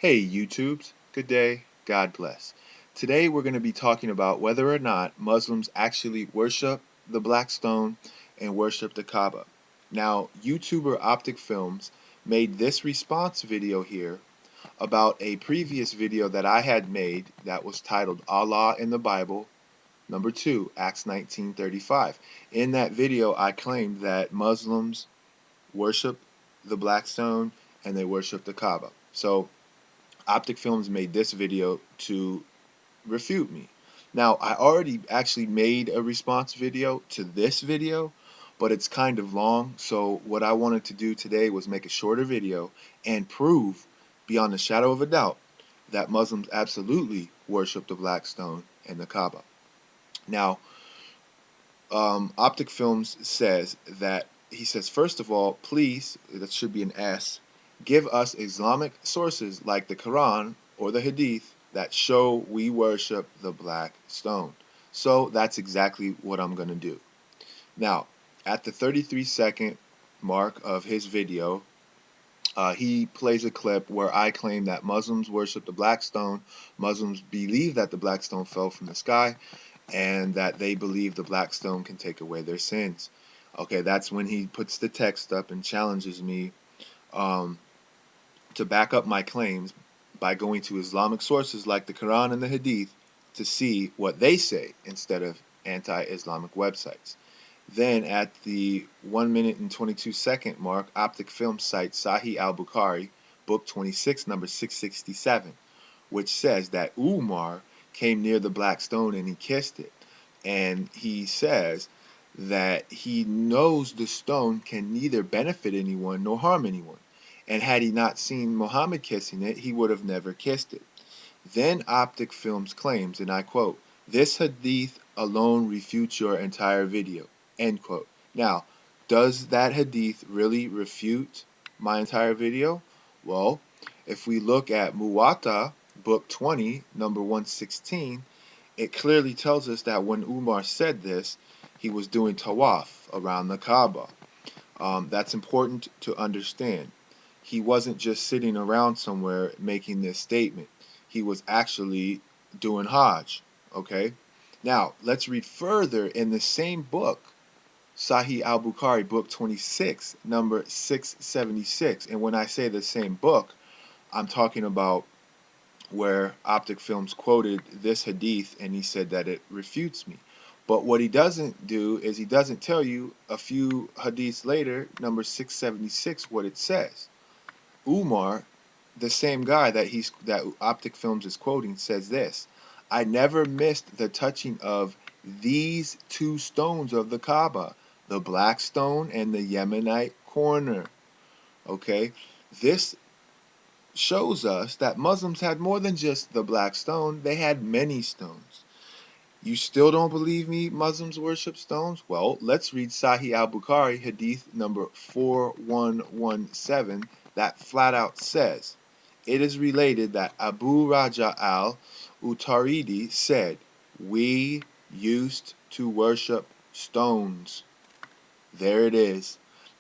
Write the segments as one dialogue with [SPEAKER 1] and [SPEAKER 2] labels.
[SPEAKER 1] Hey YouTubes, good day, God bless. Today we're going to be talking about whether or not Muslims actually worship the black stone and worship the Kaaba. Now, YouTuber Optickfilms made this response video here about a previous video that I had made that was titled Allah in the Bible, number 2, Acts 19:35. In that video I claimed that Muslims worship the black stone and they worship the Kaaba. So Optickfilms made this video to refute me. Now, I already actually made a response video to this video, but it's kind of long, so what I wanted to do today was make a shorter video and prove beyond a shadow of a doubt that Muslims absolutely worship the black stone and the Kaaba. Now, Optickfilms says that he says, first of all, please, that should be an S, give us Islamic sources like the Quran or the Hadith that show we worship the black stone. So that's exactly what I'm going to do. Now, at the 33-second mark of his video, he plays a clip where I claim that Muslims worship the black stone. Muslims believe that the black stone fell from the sky, and that they believe the black stone can take away their sins. Okay, that's when he puts the text up and challenges me to back up my claims by going to Islamic sources like the Quran and the Hadith to see what they say instead of anti-Islamic websites. Then at the 1 minute and 22-second mark, Optickfilms cites Sahih al-Bukhari, book 26, number 667, which says that Umar came near the black stone and he kissed it. And he says that he knows the stone can neither benefit anyone nor harm anyone. And had he not seen Muhammad kissing it, he would have never kissed it. Then Optickfilms claims, and I quote, "This hadith alone refutes your entire video," end quote. Now, does that hadith really refute my entire video? Well, if we look at Muwatta, book 20, number 116, it clearly tells us that when Umar said this, he was doing tawaf around the Kaaba. That's important to understand. He wasn't just sitting around somewhere making this statement. He was actually doing Hajj. Okay? Now, let's read further in the same book, Sahih al-Bukhari, book 26, number 676. And when I say the same book, I'm talking about where Optickfilms quoted this hadith and he said that it refutes me. But what he doesn't do is he doesn't tell you a few hadiths later, number 676, what it says. Umar, the same guy that Optickfilms is quoting, says this: "I never missed the touching of these two stones of the Kaaba, the black stone and the Yemenite corner." Okay, this shows us that Muslims had more than just the black stone, they had many stones. You still don't believe me Muslims worship stones? Well, let's read Sahih al-Bukhari, hadith number 4117, that flat out says, "It is related that Abu Raja al-Utaridi said, 'We used to worship stones.'" There it is.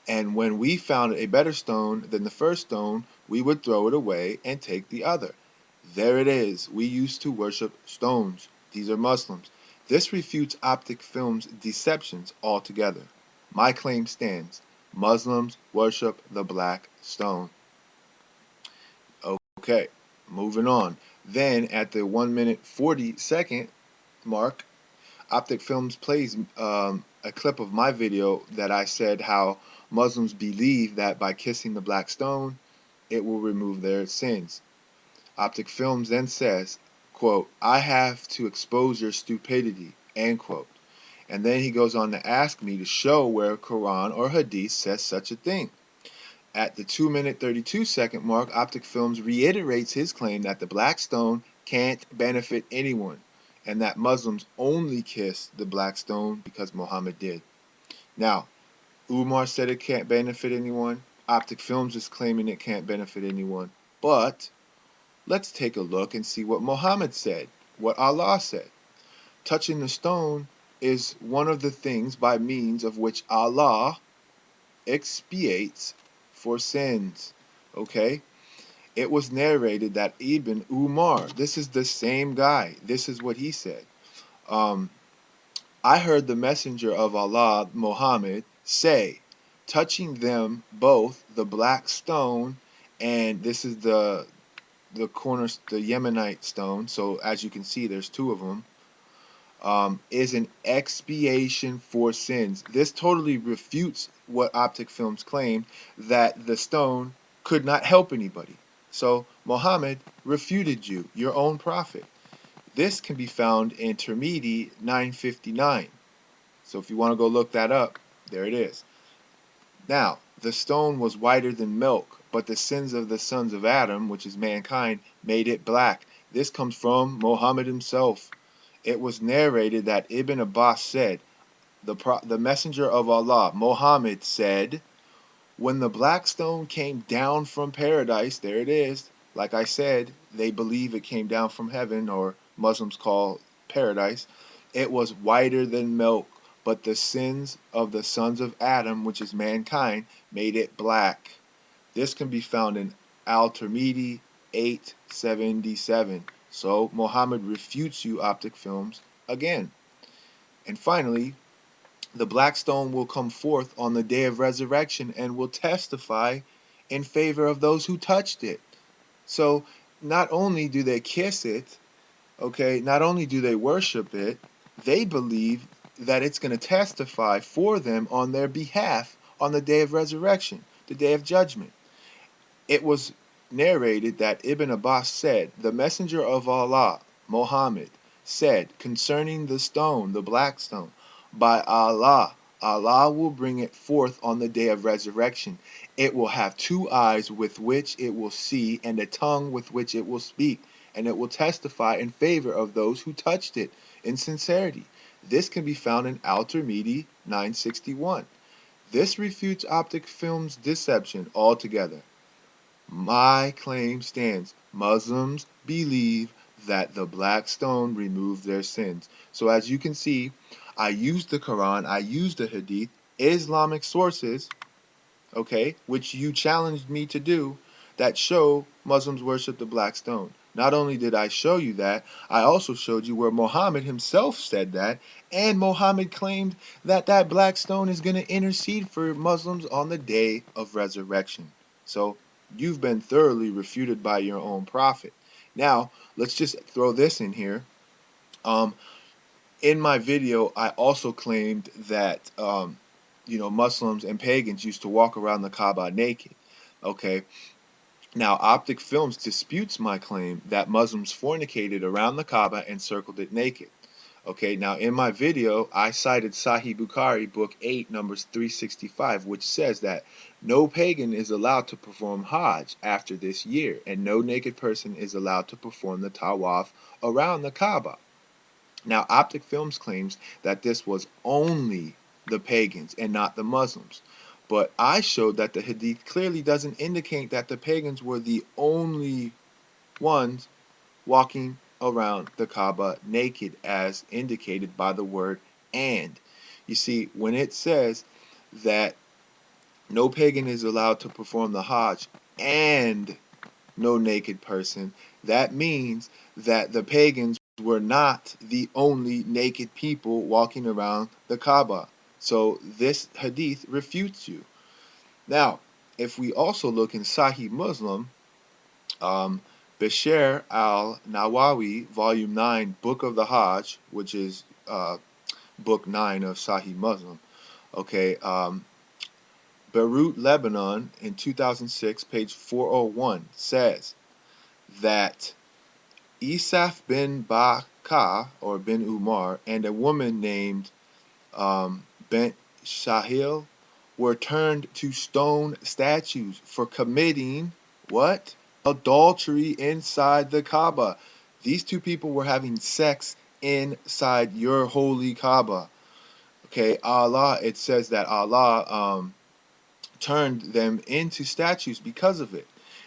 [SPEAKER 1] "And when we found a better stone than the first stone, we would throw it away and take the other." There it is. We used to worship stones. These are Muslims. This refutes Optickfilms' deceptions altogether. My claim stands. Muslims worship the black stone. Okay, moving on. Then at the 1 minute 40-second mark, Optickfilms plays a clip of my video that I said how Muslims believe that by kissing the black stone, it will remove their sins. Optickfilms then says, quote, "I have to expose your stupidity," end quote. And then he goes on to ask me to show where Quran or Hadith says such a thing. At the 2 minute 32-second mark, Optickfilms reiterates his claim that the black stone can't benefit anyone, and that Muslims only kiss the black stone because Muhammad did. Now, Umar said it can't benefit anyone. Optickfilms is claiming it can't benefit anyone. But let's take a look and see what Muhammad said, what Allah said. Touching the stone is one of the things by means of which Allah expiates for sins. Okay? It was narrated that Ibn Umar, this is the same guy, this is what he said. I heard the messenger of Allah, Muhammad, say, touching them both, the black stone, and this is the corner, the Yemenite stone. So as you can see, there's two of them. Is an expiation for sins. This totally refutes what Optickfilms claimed, that the stone could not help anybody. So Muhammad refuted you, your own prophet. This can be found in Tirmidhi 959. So if you want to go look that up, there it is. Now, the stone was whiter than milk, but the sins of the sons of Adam, which is mankind, made it black. This comes from Muhammad himself. It was narrated that Ibn Abbas said, the messenger of Allah, Muhammad, said, when the black stone came down from paradise, there it is. Like I said, they believe it came down from heaven, or Muslims call paradise. It was whiter than milk, but the sins of the sons of Adam, which is mankind, made it black. This can be found in Al-Tirmidhi 877. So Muhammad refutes you, Optickfilms, again. And finally, the black stone will come forth on the day of resurrection and will testify in favor of those who touched it. So not only do they kiss it, okay, not only do they worship it, they believe that it's going to testify for them on their behalf on the day of resurrection, the day of judgment. It was narrated that Ibn Abbas said, the messenger of Allah, Muhammad, said concerning the stone, the black stone, by Allah, Allah will bring it forth on the day of resurrection. It will have two eyes with which it will see, and a tongue with which it will speak, and it will testify in favor of those who touched it in sincerity. This can be found in Al-Tirmidhi 961. This refutes Optickfilms' deception altogether. My claim stands. Muslims believe that the black stone removed their sins. So as you can see, I used the Quran, I used the Hadith, Islamic sources, okay, which you challenged me to do, that show Muslims worship the black stone. Not only did I show you that, I also showed you where Muhammad himself said that, and Muhammad claimed that that black stone is going to intercede for Muslims on the day of resurrection. So you've been thoroughly refuted by your own prophet. Now, let's just throw this in here. In my video, I also claimed that Muslims and pagans used to walk around the Kaaba naked. Okay, now Optickfilms disputes my claim that Muslims fornicated around the Kaaba and circled it naked. Okay, now in my video, I cited Sahih Bukhari, book 8, numbers 365, which says that no pagan is allowed to perform Hajj after this year, and no naked person is allowed to perform the Tawaf around the Kaaba. Now, Optickfilms claims that this was only the pagans and not the Muslims. But I showed that the Hadith clearly doesn't indicate that the pagans were the only ones walking around the Kaaba naked, as indicated by the word and. You see, when it says that no pagan is allowed to perform the Hajj and no naked person, that means that the pagans were not the only naked people walking around the Kaaba. So this hadith refutes you. Now, if we also look in Sahih Muslim, Bashir al-Nawawi, Volume 9, Book of the Hajj, which is Book 9 of Sahih Muslim, okay, Beirut, Lebanon, in 2006, page 401, says that Isaf bin Baka, or bin Umar, and a woman named Bint Shahil were turned to stone statues for committing what? Adultery inside the Kaaba. These two people were having sex inside your holy Kaaba. Okay, Allah, it says that Allah turned them into statues because of it.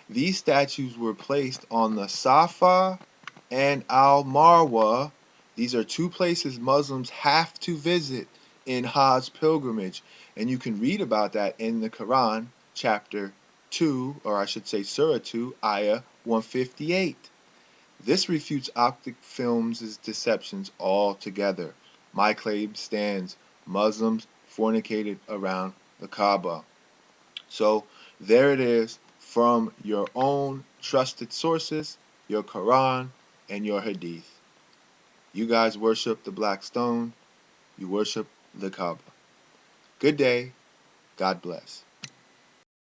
[SPEAKER 1] These statues were placed on the Safa and Al-Marwa. These are two places Muslims have to visit in Hajj pilgrimage. And you can read about that in the Quran, chapter 2, or I should say Surah 2, Ayah 158. This refutes Optickfilms' deceptions altogether. My claim stands. Muslims fornicated around the Kaaba. So there it is from your own trusted sources, your Quran and your Hadith. You guys worship the black stone. You worship the Kaaba. Good day. God bless.